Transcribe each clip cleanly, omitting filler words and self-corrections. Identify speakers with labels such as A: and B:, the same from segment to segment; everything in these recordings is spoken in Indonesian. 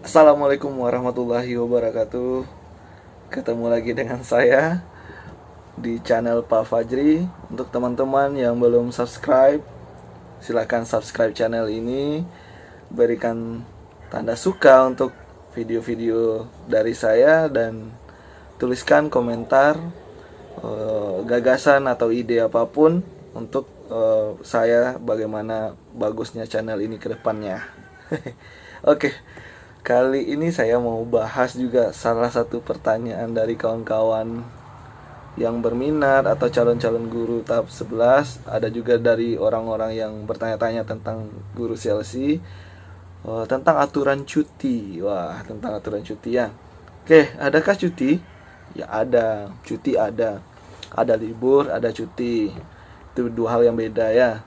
A: Assalamualaikum warahmatullahi wabarakatuh. Ketemu lagi dengan saya di channel Pak Fajri. Untuk teman-teman yang belum subscribe, silahkan subscribe channel ini. Berikan tanda suka untuk video-video dari saya dan tuliskan komentar gagasan atau ide apapun untuk saya bagaimana bagusnya channel ini ke depannya. Oke, kali ini saya mau bahas juga salah satu pertanyaan dari kawan-kawan yang berminat atau calon-calon guru tahap 11. Ada juga dari orang-orang yang bertanya-tanya tentang guru CLC, tentang aturan cuti. Wah, tentang aturan cuti ya. Oke, adakah cuti? Ya ada, cuti ada. Ada libur, ada cuti. Itu dua hal yang beda ya.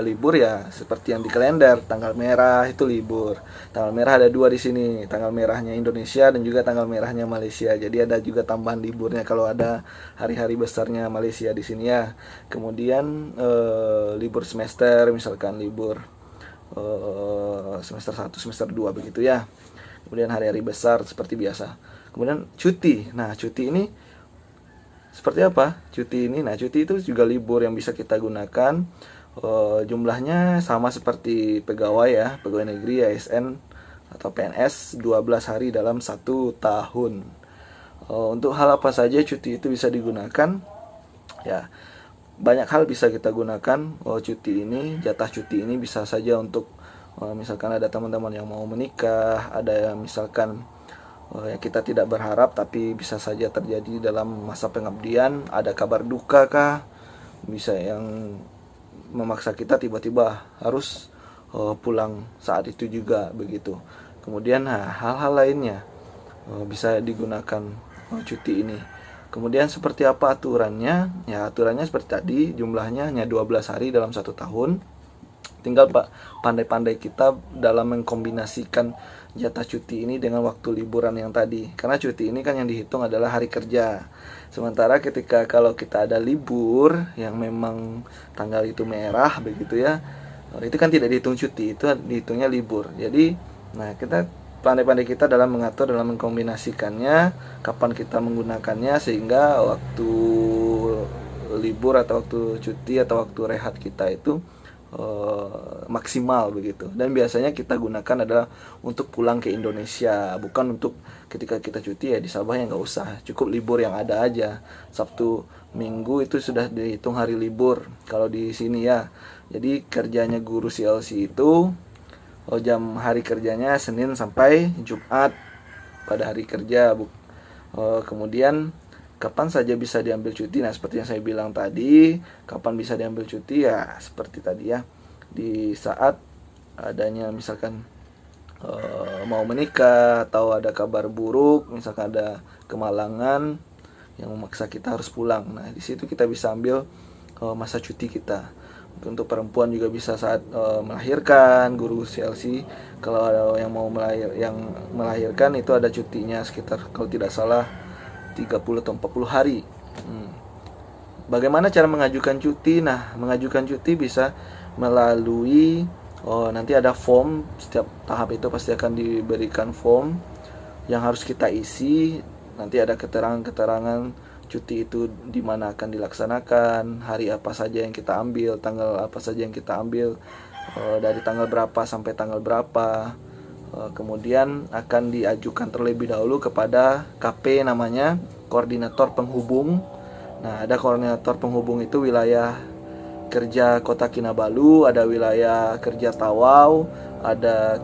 A: Libur ya seperti yang di kalender, tanggal merah itu libur. Tanggal merah ada dua di sini, tanggal merahnya Indonesia dan juga tanggal merahnya Malaysia. Jadi ada juga tambahan liburnya kalau ada hari-hari besarnya Malaysia di sini ya. Kemudian libur semester, misalkan libur semester 1, semester 2 begitu ya. Kemudian hari-hari besar seperti biasa. Kemudian cuti. Nah, cuti ini seperti apa? Cuti ini, nah cuti itu juga libur yang bisa kita gunakan. Jumlahnya sama seperti pegawai ya, pegawai negeri ASN atau PNS 12 hari dalam 1 tahun. Untuk hal apa saja cuti itu bisa digunakan? Ya, banyak hal bisa kita gunakan cuti ini. Jatah cuti ini bisa saja untuk misalkan ada teman-teman yang mau menikah, ada yang misalkan yang kita tidak berharap tapi bisa saja terjadi dalam masa pengabdian, ada kabar duka kah, bisa yang memaksa kita tiba-tiba harus pulang saat itu juga begitu. Kemudian hal-hal lainnya bisa digunakan cuti ini. Kemudian seperti apa aturannya? Ya, aturannya seperti tadi, jumlahnya hanya 12 hari dalam 1 tahun. Tinggal pandai-pandai kita dalam mengkombinasikan jatah cuti ini dengan waktu liburan yang tadi. Karena cuti ini kan yang dihitung adalah hari kerja. Sementara ketika kalau kita ada libur yang memang tanggal itu merah begitu ya, itu kan tidak dihitung cuti, itu dihitungnya libur. Jadi, nah kita pandai-pandai kita dalam mengatur, dalam mengkombinasikannya, kapan kita menggunakannya sehingga waktu libur atau waktu cuti atau waktu rehat kita itu maksimal begitu. Dan biasanya kita gunakan adalah untuk pulang ke Indonesia, bukan untuk ketika kita cuti ya di Sabah ya nggak usah, cukup libur yang ada aja. Sabtu Minggu itu sudah dihitung hari libur kalau di sini ya. Jadi kerjanya guru CLC itu jam hari kerjanya Senin sampai Jumat pada hari kerja. Kemudian kapan saja bisa diambil cuti? Nah, seperti yang saya bilang tadi, kapan bisa diambil cuti ya seperti tadi ya. Di saat adanya misalkan mau menikah atau ada kabar buruk, misalkan ada kemalangan yang memaksa kita harus pulang. Nah, di situ kita bisa ambil masa cuti kita. Untuk perempuan juga bisa saat melahirkan, guru CLC kalau ada yang mau melahirkan itu ada cutinya sekitar kalau tidak salah 30 atau 40 hari. Bagaimana cara mengajukan cuti? Nah, mengajukan cuti bisa melalui nanti ada form, setiap tahap itu pasti akan diberikan form yang harus kita isi. Nanti ada keterangan-keterangan cuti itu di mana akan dilaksanakan, hari apa saja yang kita ambil, tanggal apa saja yang kita ambil, dari tanggal berapa sampai tanggal berapa. Kemudian akan diajukan terlebih dahulu kepada KP namanya, koordinator penghubung. Nah, ada koordinator penghubung itu wilayah kerja Kota Kinabalu, ada wilayah kerja Tawau, ada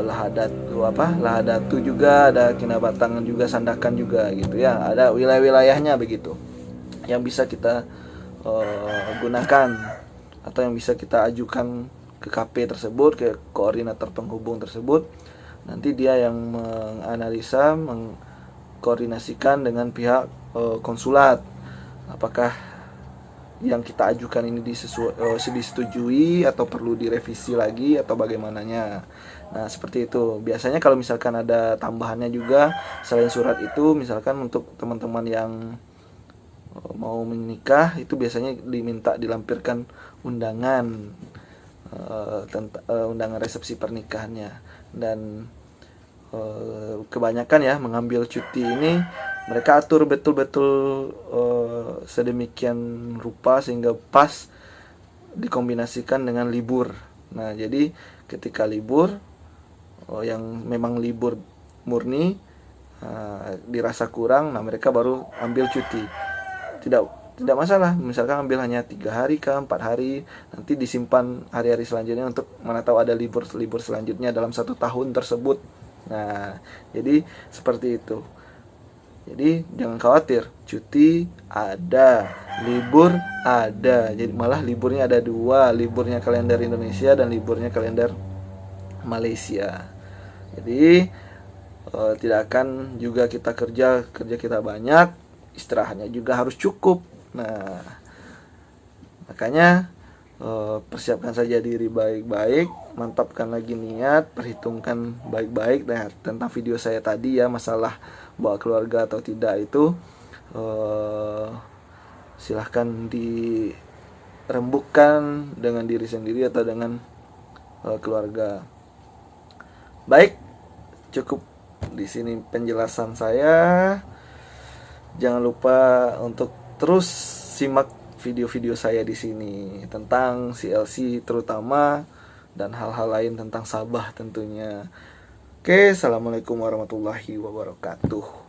A: Lahadatu juga, ada Kinabatangan juga, Sandakan juga gitu ya. Ada wilayah-wilayahnya begitu yang bisa kita gunakan atau yang bisa kita ajukan ke KP tersebut, ke koordinator penghubung tersebut. Nanti dia yang menganalisa, mengkoordinasikan dengan pihak konsulat apakah yang kita ajukan ini disetujui atau perlu direvisi lagi atau bagaimananya. Nah, seperti itu. Biasanya kalau misalkan ada tambahannya juga selain surat itu, misalkan untuk teman-teman yang mau menikah itu biasanya diminta dilampirkan undangan, undangan resepsi pernikahannya. Dan kebanyakan ya mengambil cuti ini mereka atur betul-betul sedemikian rupa sehingga pas dikombinasikan dengan libur. Nah, jadi ketika libur yang memang libur murni dirasa kurang, nah mereka baru ambil cuti. Tidak masalah, misalkan ambil hanya 3 hari ke 4 hari, nanti disimpan hari-hari selanjutnya untuk mana tahu ada libur selanjutnya dalam 1 tahun tersebut. Nah, jadi seperti itu. Jadi jangan khawatir, cuti ada, libur ada. Jadi malah liburnya ada 2, liburnya kalender Indonesia dan liburnya kalender Malaysia. Jadi tidak akan juga kita kerja kita banyak, istirahatnya juga harus cukup. Nah, makanya persiapkan saja diri baik-baik, mantapkan lagi niat, perhitungkan baik-baik. Nah, tentang video saya tadi ya, masalah bawa keluarga atau tidak itu silahkan dirembukkan dengan diri sendiri atau dengan keluarga. Baik, cukup di sini penjelasan saya. Jangan lupa untuk terus simak video-video saya di sini tentang CLC terutama dan hal-hal lain tentang Sabah tentunya. Oke, assalamualaikum warahmatullahi wabarakatuh.